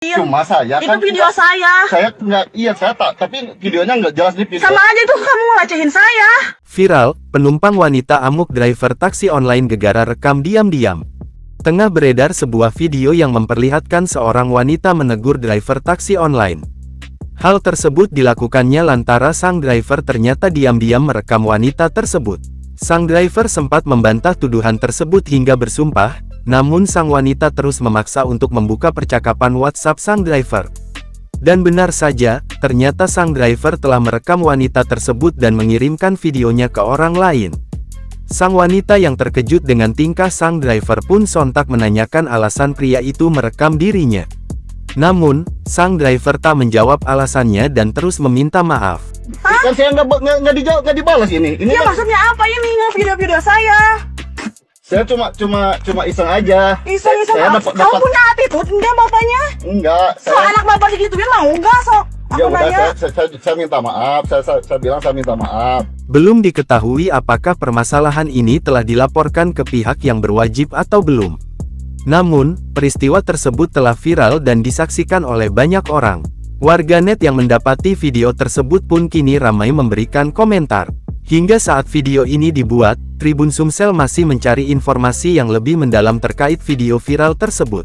Cuma saya Itu kan video saya. Saya nggak, iya saya tak, tapi videonya nggak jelas di video. Sama aja itu kamu ngelecehin saya. Viral, penumpang wanita amuk driver taksi online gegara rekam diam-diam. Tengah beredar sebuah video yang memperlihatkan seorang wanita menegur driver taksi online. Hal tersebut dilakukannya lantaran sang driver ternyata diam-diam merekam wanita tersebut. Sang driver sempat membantah tuduhan tersebut hingga bersumpah, namun sang wanita terus memaksa untuk membuka percakapan WhatsApp sang driver. Dan benar saja, ternyata sang driver telah merekam wanita tersebut dan mengirimkan videonya ke orang lain. Sang wanita yang terkejut dengan tingkah sang driver pun sontak menanyakan alasan pria itu merekam dirinya. Namun, sang driver tak menjawab alasannya dan terus meminta maaf. Kan saya nggak dijawab, nggak dibalas ini. Ini Ya kan maksudnya apa ini video-video saya? saya cuma iseng aja. Iseng-iseng Saya kamu punya attitude enggak bapaknya? Enggak. So anak bapak digituin mau enggak sok? Ya Aku udah, nanya. saya minta maaf. Saya bilang saya minta maaf. Belum diketahui apakah permasalahan ini telah dilaporkan ke pihak yang berwajib atau belum. Namun, peristiwa tersebut telah viral dan disaksikan oleh banyak orang. Warganet yang mendapati video tersebut pun kini ramai memberikan komentar. Hingga saat video ini dibuat, Tribun Sumsel masih mencari informasi yang lebih mendalam terkait video viral tersebut.